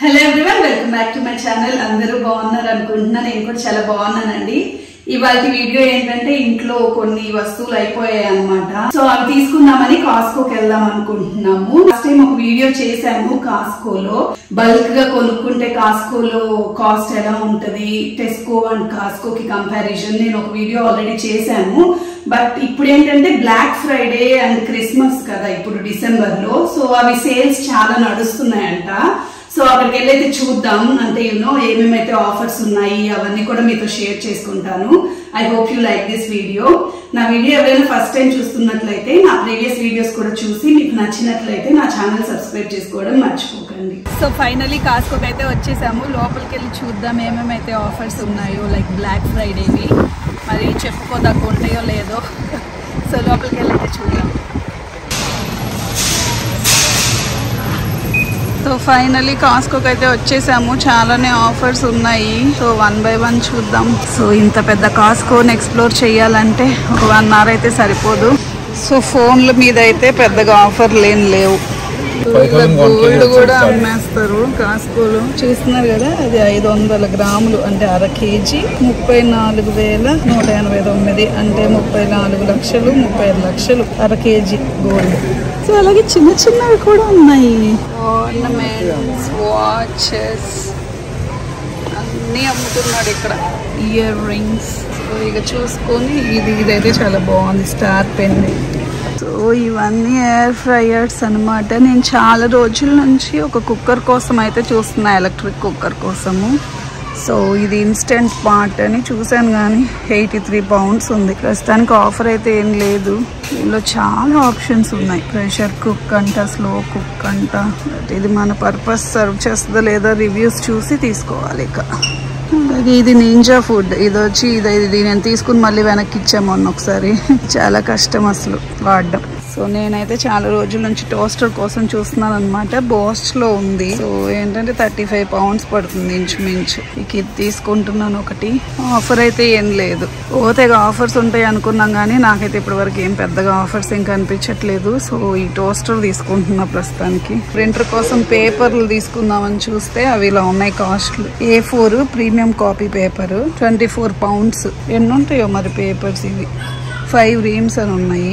Hello everyone, welcome back to my channel. అందరూ బాగున్నారు అనుకుంటున్నా. నేను కూడా చాలా బాగున్నానండి. ఇవాళ వీడియో ఏంటంటే ఇంట్లో కొన్ని వస్తువులు అయిపోయాయి అన్నమాట. సో అవి తీసుకుందామని కాస్కోకి వెళ్దాం అనుకుంటున్నాము. లాస్ట్ టైం ఒక వీడియో చేశాము కాస్కోలో. బల్క్ గా కొనుక్కుంటే కాస్కోలో కాస్ట్ ఎలా ఉంటది, టెస్కో అండ్ కాస్కోకి కంపారిజన్ నేను ఒక వీడియో ఆల్రెడీ చేశాను. బట్ ఇప్పుడు ఏంటంటే బ్లాక్ ఫ్రైడే అండ్ క్రిస్మస్ కదా ఇప్పుడు డిసెంబర్ లో. సో అవి సేల్స్ చాలా నడుస్తున్నాయంట. సో అక్కడికి వెళ్ళైతే చూద్దాం. అంటే ఏమేమైతే ఆఫర్స్ ఉన్నాయి అవన్నీ కూడా మీతో షేర్ చేసుకుంటాను. I hope you like this video. నా వీడియో ఎవరైనా ఫస్ట్ టైం చూస్తున్నట్లయితే నా ప్రీవియస్ వీడియోస్ కూడా చూసి మీకు నచ్చినట్లయితే నా ఛానల్ సబ్స్క్రైబ్ చేసుకోవడం మర్చిపోకండి. సో ఫైనలీ కాస్కోకి అయితే వచ్చేసాము. లోపలికి వెళ్ళి చూద్దాం ఏమేమైతే ఆఫర్స్ ఉన్నాయో, లైక్ బ్లాక్ ఫ్రైడేవి. మరి చెప్పుకోదాకా ఉంటాయో లేదో. సో లోపలికి వెళ్ళి అయితే చూద్దాం. సో ఫైనలీ కాస్కోకి అయితే వచ్చేసాము. చాలానే ఆఫర్స్ ఉన్నాయి. సో 1 by 1 చూద్దాం. సో ఇంత పెద్ద కాస్కోని ఎక్స్ప్లోర్ చేయాలంటే ఒక 1 hour అయితే సరిపోదు. సో ఫోన్ల మీద అయితే పెద్దగా ఆఫర్లు ఏం లేవు. గోల్డ్ కూడా అమ్మేస్తారు కాస్కోలో. చూస్తున్నారు కదా, అది 500 గ్రాములు అంటే 1/2 kg 34,189 అంటే 34 లక్షలు 35 లక్షలు 1/2 kg గోల్డ్. సో అలాగే చిన్న చిన్నవి కూడా ఉన్నాయి. ఆర్నమెంట్స్, వాచెస్ అన్నీ అమ్ముతున్నాడు ఇక్కడ. Ear rings. సో ఇక చూసుకొని ఇదైతే చాలా బాగుంది, స్టార్ పెన్. సో ఇవన్నీ ఎయిర్ ఫ్రైయర్స్ అనమాట. నేను చాలా రోజుల నుంచి ఒక కుక్కర్ కోసం అయితే చూస్తున్నా, ఎలక్ట్రిక్ కుక్కర్ కోసము. సో ఇది ఇన్స్టెంట్ పార్ట్ అని చూశాను కానీ 83 pounds ఉంది. ప్రస్తుతానికి ఆఫర్ అయితే ఏం లేదు. దీనిలో చాలా ఆప్షన్స్ ఉన్నాయి. ప్రెషర్ కుక్ అంట, స్లో కుక్ అంట. ఇది మన పర్పస్ సర్వ్ చేస్తుందా లేదా రివ్యూస్ చూసి తీసుకోవాలి. ఇక అలాగే ఇది నింజా ఫుడ్. ఇది వచ్చి ఇది నేను తీసుకుని మళ్ళీ వెనక్కి ఇచ్చాము మొన్న ఒకసారి. చాలా కష్టం అసలు వాడడం. సో నేనైతే చాలా రోజుల నుంచి టోస్టర్ కోసం చూస్తున్నాను అనమాట. బోస్ట్లో ఉంది. సో ఏంటంటే 35 pounds పడుతుంది ఇంచుమించు. ఇది తీసుకుంటున్నాను ఒకటి. ఆఫర్ అయితే ఏం లేదు. ఓతేగా ఆఫర్స్ ఉంటాయి అనుకున్నాం కానీ నాకైతే ఇప్పటి వరకు ఏం పెద్దగా ఆఫర్స్ ఏం కనిపించట్లేదు. సో ఈ టోస్టర్ తీసుకుంటున్నా ప్రస్తుతానికి. ప్రింటర్ కోసం పేపర్లు తీసుకుందామని చూస్తే అవి ఇలా ఉన్నాయి కాస్ట్లు. A4 premium copy paper 24 pounds. ఎన్ని ఉంటాయో మరి పేపర్స్. ఇవి 5 reams అని ఉన్నాయి.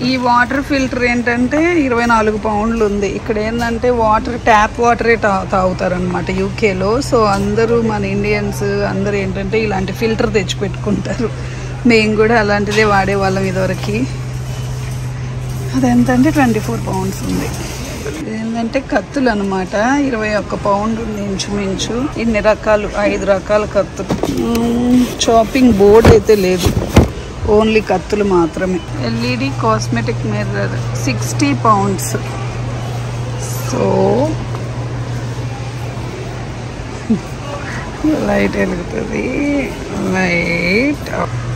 ఈ వాటర్ ఫిల్టర్ ఏంటంటే 24 pounds ఉంది. ఇక్కడ ఏంటంటే వాటర్ ట్యాప్ వాటరే తాగుతారనమాట యూకేలో. సో అందరూ మన ఇండియన్స్ అందరూ ఏంటంటే ఇలాంటి ఫిల్టర్ తెచ్చి పెట్టుకుంటారు. మేము కూడా అలాంటిదే వాడేవాళ్ళం ఇదివరకు. అదెంతంటే 24 pounds ఉంది. ఏంటంటే కత్తులు అనమాట. 21 pound ఉంది ఇంచుమించు. ఇన్ని రకాలు 5 రకాల కత్తులు. చాపింగ్ బోర్డ్ అయితే లేదు, ఓన్లీ కత్తులు మాత్రమే. LED cosmetic mirror 60 pounds. So light వెలుగుతుంది. లైట్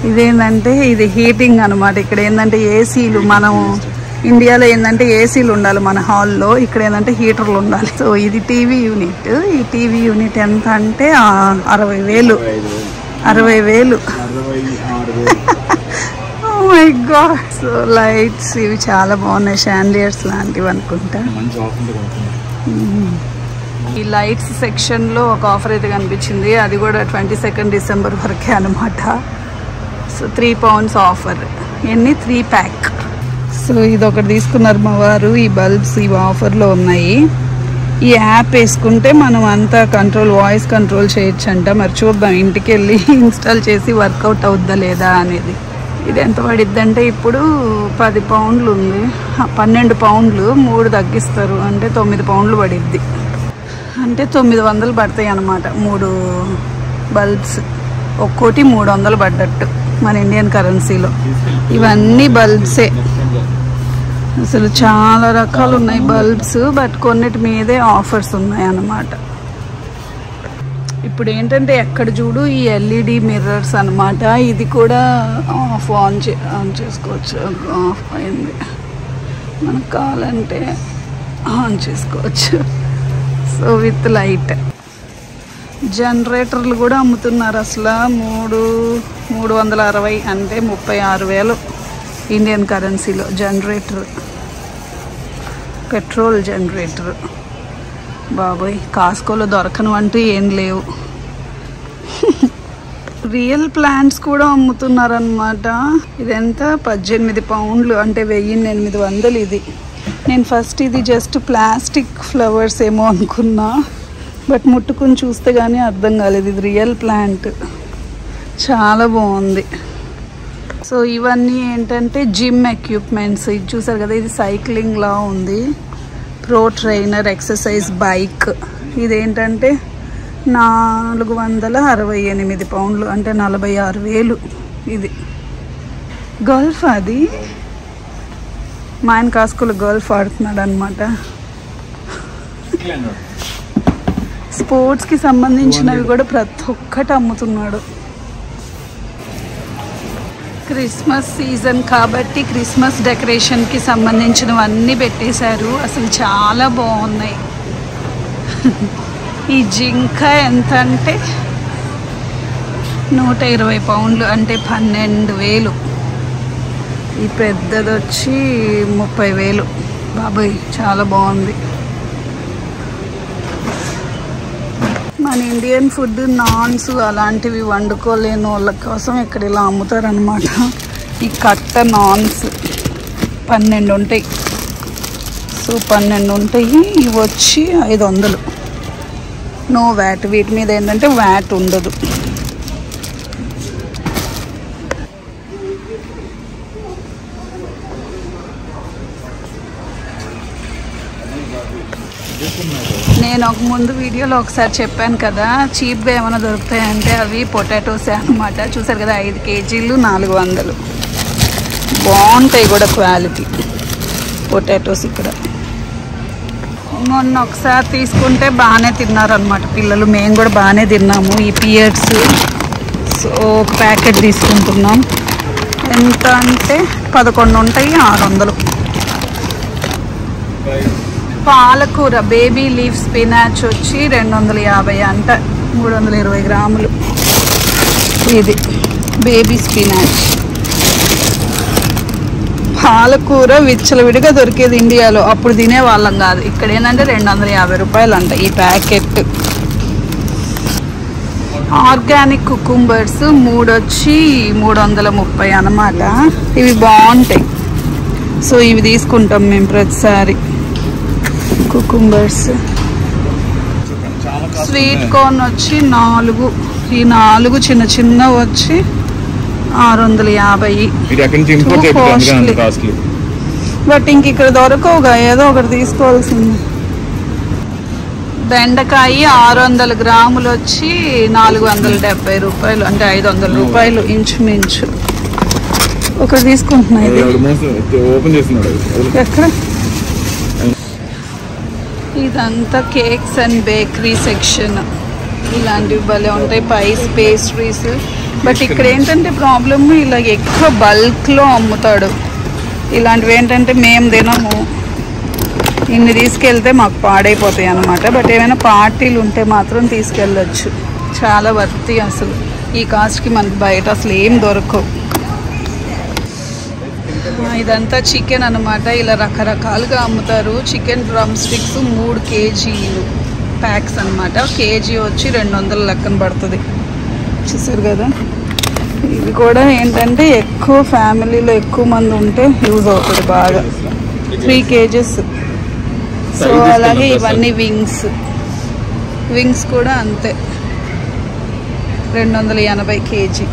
ఇదేంటంటే ఇది హీటింగ్ అనమాట. ఇక్కడ ఏంటంటే ఏసీలు, మనం ఇండియాలో ఏంటంటే ఏసీలు ఉండాలి మన హాల్లో. ఇక్కడ ఏంటంటే హీటర్లు ఉండాలి. సో ఇది టీవీ యూనిట్. ఈ టీవీ యూనిట్ ఎంత అంటే 60,000. 60,000. Oh my God. So lights ఇవి చాలా బాగున్నాయి. షాండియర్స్ లాంటివి అనుకుంటా. ఈ లైట్స్ సెక్షన్ లో ఒక ఆఫర్ అయితే కనిపించింది. అది కూడా 22 December వరకే అనమాట. So 3 pounds offer. ఎన్ని 3 pack. సో ఇది ఒకటి తీసుకున్నారు మా వారు. ఈ బల్బ్స్ ఇవి ఆఫర్లో ఉన్నాయి. ఈ యాప్ వేసుకుంటే మనం అంతా వాయిస్ కంట్రోల్ చేయొచ్చు అంట. మరి చూద్దాం, ఇంటికి వెళ్ళి ఇన్స్టాల్ చేసి వర్కౌట్ అవుద్దా లేదా అనేది. ఇది ఎంత పడిద్ది అంటే ఇప్పుడు 10 pounds ఉంది. 12 pounds 3 తగ్గిస్తారు అంటే 9 pounds పడిద్ది. అంటే 900 పడతాయి అన్నమాట 3 బల్బ్స్. ఒక్కోటి 300 పడ్డట్టు మన ఇండియన్ కరెన్సీలో. ఇవన్నీ బల్బ్సే. అసలు చాలా రకాలు ఉన్నాయి బల్బ్స్. బట్ కొన్నిటి మీదే ఆఫర్స్ ఉన్నాయి అన్నమాట. ఇప్పుడు ఏంటంటే ఎక్కడ చూడు ఈ LED మిర్రర్స్ అనమాట. ఇది కూడా ఆన్ చేసుకోవచ్చు. ఆఫ్ అయింది, మనకు కావాలంటే ఆన్ చేసుకోవచ్చు. So with light. జనరేటర్లు కూడా అమ్ముతున్నారు. అసలు 360 అంటే 36,000 ఇండియన్ కరెన్సీలో జనరేటర్. Petrol generator. బాబోయ్ కాస్కోలో దొరకను అంటూ ఏం లేవు. రియల్ ప్లాంట్స్ కూడా అమ్ముతున్నారనమాట. ఇదెంత 18 పౌండ్లు అంటే 1800 ఇది. నేను ఫస్ట్ ఇది జస్ట్ ప్లాస్టిక్ ఫ్లవర్స్ ఏమో అనుకున్నా, బట్ ముట్టుకుని చూస్తే కానీ అర్థం కాలేదు ఇది రియల్ ప్లాంట్. చాలా బాగుంది. సో ఇవన్నీ ఏంటంటే జిమ్ ఎక్విప్మెంట్స్. ఇది చూసారు కదా, ఇది సైక్లింగ్ లా ఉంది. Pro trainer exercise bike. ఇదేంటంటే 468 పౌండ్లు అంటే 46,000. ఇది గల్ఫ్. అది మా ఆయన కాస్కోలో గల్ఫ్ ఆడుతున్నాడు అనమాట. స్పోర్ట్స్కి సంబంధించినవి కూడా ప్రతి ఒక్కటి అమ్ముతున్నాడు. క్రిస్మస్ సీజన్ కాబట్టి క్రిస్మస్ డెకరేషన్కి సంబంధించినవన్నీ పెట్టేశారు. అసలు చాలా బాగున్నాయి. ఈ జింక ఎంత అంటే 120 పౌండ్లు అంటే 12,000. ఈ పెద్దది వచ్చి 30,000. బాబాయ్ చాలా బాగుంది. మన ఇండియన్ ఫుడ్ నాన్స్ అలాంటివి వండుకోలేని వాళ్ళ కోసం ఇక్కడ ఇలా అమ్ముతారనమాట. ఈ కట్ట నాన్స్ 12 ఉంటాయి. సో 12 ఉంటాయి. ఇవి వచ్చి 500. No VAT. వీటి మీద ఏంటంటే వ్యాట్ ఉండదు. నేను ఒక ముందు వీడియోలో ఒకసారి చెప్పాను కదా, చీప్గా ఏమైనా దొరుకుతాయంటే అవి పొటాటోసే అనమాట. చూసారు కదా, 5 కేజీలు 400. బాగుంటాయి కూడా క్వాలిటీ పొటాటోస్ ఇక్కడ. మొన్న ఒకసారి తీసుకుంటే బాగానే తిన్నారనమాట పిల్లలు. మేము కూడా బాగానే తిన్నాము ఈ పియర్స్. సో ఒక ప్యాకెట్ తీసుకుంటున్నాం. ఎంత అంటే 11 ఉంటాయి, 600. పాలకూర బేబీ లీఫ్ స్పినాచ్ వచ్చి 250 అంట, 320 గ్రాములు. ఇది బేబీ స్పినాచ్. పాలకూర విచ్చలవిడిగా దొరికేది ఇండియాలో, అప్పుడు తినేవాళ్ళం కాదు. ఇక్కడ ఏంటంటే 250 రూపాయలు అంట ఈ ప్యాకెట్. ఆర్గానిక్ కుకుంబర్స్ 3 వచ్చి 330 అన్నమాట. ఇవి బాగుంటాయి. సో ఇవి తీసుకుంటాం మేము ప్రతిసారి. కుకుంబర్స్. స్వీట్ కార్న్ వచ్చి 4. ఈ 4 చిన్న చిన్న వచ్చి 650. బట్ ఇంక ఇక్కడ దొరకవుగా, ఏదో ఒకటి తీసుకోవాల్సింది. బెండకాయ 600 గ్రాములు వచ్చి 470 రూపాయలు అంటే 500 రూపాయలు ఇంచుమించు. ఒకటి తీసుకుంటున్నా. ఇది ఎక్కడ? ఇదంతా కేక్స్ అండ్ బేకరీ సెక్షన్. ఇలాంటివి భలే ఉంటాయి, పైస్ పేస్ట్రీస్. బట్ ఇక్కడ ఏంటంటే ప్రాబ్లమ్, ఇలా ఎక్కువ బల్క్లో అమ్ముతాడు. ఇలాంటివి ఏంటంటే మేము తినము, ఇన్ని తీసుకెళ్తే మాకు పాడైపోతాయి అన్నమాట. బట్ ఏమైనా పార్టీలు ఉంటే మాత్రం తీసుకెళ్ళచ్చు. చాలా వర్తి అసలు. ఈ కాస్ట్కి మనకి బయట అసలు ఏం దొరకవు. ఇదంతా చికెన్ అన్నమాట. ఇలా రకరకాలుగా అమ్ముతారు. చికెన్ డ్రమ్ స్టిక్స్ 3 కేజీలు ప్యాక్స్ అన్నమాట. కేజీ వచ్చి 200 లెక్కన పడుతుంది. చూసారు కదా. ఇది కూడా ఏంటంటే ఎక్కువ ఫ్యామిలీలో ఎక్కువ మంది ఉంటే యూజ్ అవుతుంది బాగా. 3 కేజెస్. సో అలాగే ఇవన్నీ వింగ్స్ కూడా అంతే 280 కేజీ.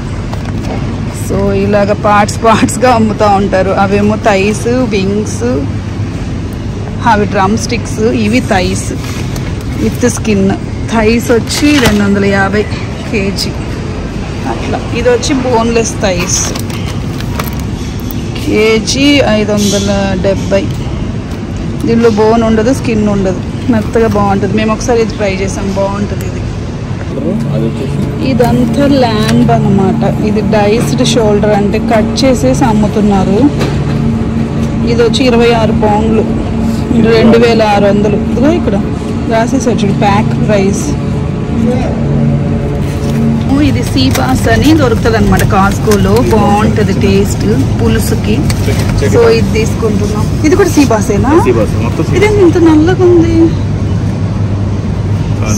సో ఇలాగ పార్ట్స్గా అమ్ముతూ ఉంటారు. అవేమో థైస్, వింగ్స్, అవి డ్రమ్ స్టిక్స్, ఇవి థైస్ విత్ స్కిన్. థైస్ వచ్చి 250 కేజీ అట్లా. ఇది వచ్చి బోన్లెస్ థైస్, కేజీ 570. దీనిలో బోన్ ఉండదు, స్కిన్ ఉండదు, మెత్తగా బాగుంటుంది. మేము ఒకసారి ఇది ట్రై చేసాం, బాగుంటుంది. ఇది ఇదంతా ల్యాంబ్ అన్నమాట. ఇది డైస్డ్ షోల్డర్ అంటే కట్ చేసేసి అమ్ముతున్నారు. ఇది వచ్చి 26 పౌండ్లు 2600. ఇదిగో ఇక్కడ రాసేసారు చూడు ప్యాక్ ప్రైస్. ఇది సీబాస్ అని దొరుకుతుంది అనమాట కాస్కోలో. బాగుంటుంది టేస్ట్ పులుసుకి. సో ఇది తీసుకుంటున్నాం. ఇది కూడా సీబాసేనా? ఇదేంటి ఇంత నల్లగా ఉంది?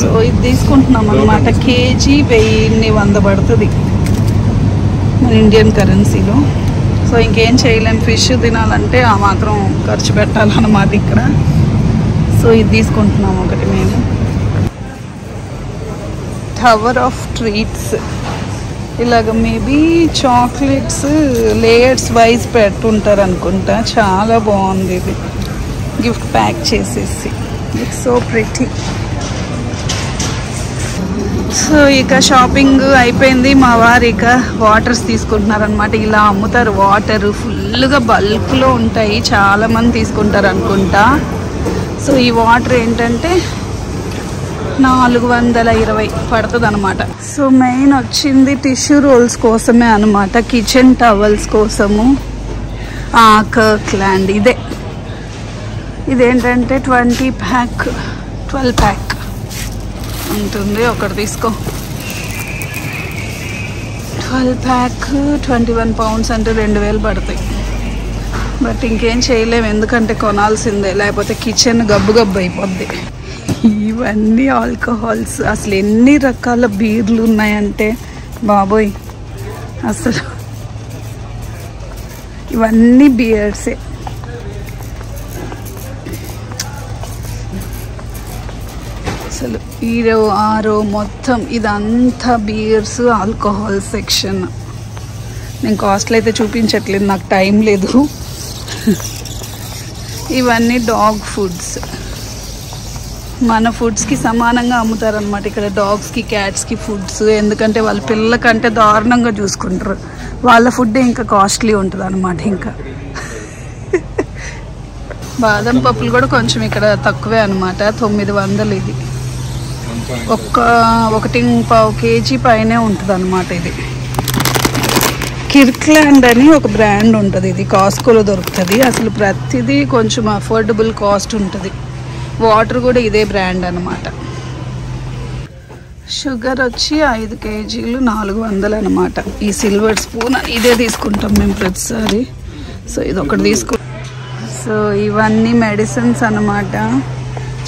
సో ఇది తీసుకుంటున్నాం అనమాట. కేజీ 1100 పడుతుంది మన ఇండియన్ కరెన్సీలో. సో ఇంకేం చేయలేం, ఫిష్ తినాలంటే ఆ మాత్రం ఖర్చు పెట్టాలన్నమాట ఇక్కడ. సో ఇది తీసుకుంటున్నాం ఒకటి మేము. టవర్ ఆఫ్ ట్రీట్స్ ఇలాగ మేబీ చాక్లెట్స్ లేయర్స్ వైజ్ పెట్టుంటారు అనుకుంటా. చాలా బాగుంది ఇది, గిఫ్ట్ ప్యాక్ చేసేసి. It's so pretty. సో ఇక షాపింగ్ అయిపోయింది. మా వారు ఇక వాటర్స్ తీసుకుంటున్నారు అనమాట. ఇలా అమ్ముతారు వాటర్, ఫుల్గా బల్క్లో ఉంటాయి, చాలామంది తీసుకుంటారు అనుకుంటా. సో ఈ వాటర్ ఏంటంటే 420 పడుతుంది అనమాట. సో మెయిన్ వచ్చింది టిష్యూ రోల్స్ కోసమే అనమాట, కిచెన్ టవల్స్ కోసము. కర్క్లాండ్ ఇదేంటంటే 12 ప్యాక్ ఉంటుంది. ఒకటి తీసుకో. 12 ప్యాక్ 21 పౌండ్స్ అంటే 2000 పడతాయి. బట్ ఇంకేం చేయలేము, ఎందుకంటే కొనాల్సిందే, లేకపోతే కిచెన్ గబ్బు అయిపోద్ది. ఇవన్నీ ఆల్కహాల్స్. అసలు ఎన్ని రకాల బీర్లు ఉన్నాయంటే బాబోయ్, అసలు ఇవన్నీ బియర్సే. అసలు ఆరో మొత్తం ఇదంతా బియర్స్, ఆల్కహాల్ సెక్షన్. నేను కాస్ట్లు అయితే చూపించట్లేదు, నాకు టైం లేదు. ఇవన్నీ డాగ్ ఫుడ్స్, మన ఫుడ్స్కి సమానంగా అమ్ముతారనమాట ఇక్కడ. డాగ్స్కి క్యాట్స్కి ఫుడ్స్, ఎందుకంటే వాళ్ళ పిల్లల కంటే దారుణంగా చూసుకుంటారు. వాళ్ళ ఫుడ్ ఇంకా కాస్ట్లీ ఉంటుంది అనమాట. ఇంకా బాదం పప్పులు కూడా కొంచెం ఇక్కడ తక్కువే అనమాట, 900 ఇది. 1.25 కేజీ పైనే ఉంటుంది అనమాట ఇది. కిర్క్లాండ్ అని ఒక బ్రాండ్ ఉంటుంది, ఇది కాస్కోలో దొరుకుతుంది. అసలు ప్రతిదీ కొంచెం అఫోర్డబుల్ కాస్ట్ ఉంటుంది. వాటర్ కూడా ఇదే బ్రాండ్ అనమాట. షుగర్ వచ్చి 5 కేజీలు 400 అనమాట. ఈ సిల్వర్ స్పూన్ ఇదే తీసుకుంటాం మేము ప్రతిసారి. సో ఇది ఒకటి తీసుకు. సో ఇవన్నీ మెడిసిన్స్ అనమాట.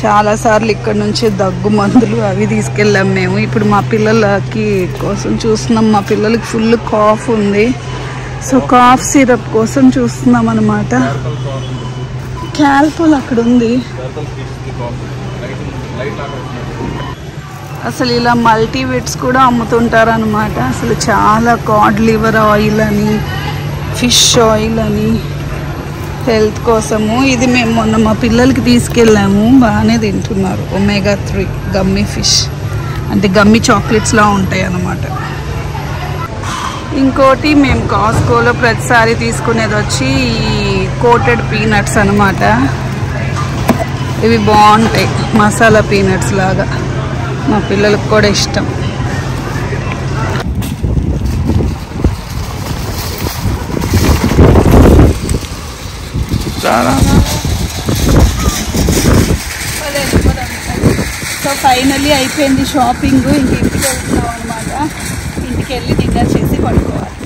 చాలాసార్లు ఇక్కడ నుంచి దగ్గు మందులు అవి తీసుకెళ్ళాం మేము. ఇప్పుడు మా పిల్లలకి కోసం చూస్తున్నాం, మా పిల్లలకి ఫుల్ కాఫ్ ఉంది. సో కాఫ్ సిరప్ కోసం చూస్తున్నాం అనమాట. క్యాల్పోల్ అక్కడ ఉంది. అసలు ఇలా మల్టీవిట్స్ కూడా అమ్ముతుంటారు అనమాట. అసలు చాలా కాడ్ లివర్ ఆయిల్ అని, ఫిష్ ఆయిల్ అని, హెల్త్ కోసము. ఇది మేము మొన్న మా పిల్లలకి తీసుకెళ్ళాము, బాగానే తింటున్నారు. ఒమేగా 3 గమ్మీ ఫిష్ అంటే గమ్మీ చాక్లెట్స్లా ఉంటాయి అన్నమాట. ఇంకోటి మేము కాస్కోలో ప్రతిసారి తీసుకునేది వచ్చి కోటెడ్ పీనట్స్ అనమాట. ఇవి బాగుంటాయి, మసాలా పీనట్స్ లాగా, మా పిల్లలకు కూడా ఇష్టం. సో ఫైనల్లీ అయిపోయింది షాపింగ్. ఇంక ఇంటికి వెళ్తున్నాం అనమాట. ఇంటికి వెళ్ళి డిన్నర్ చేసి పడుకోవాలి.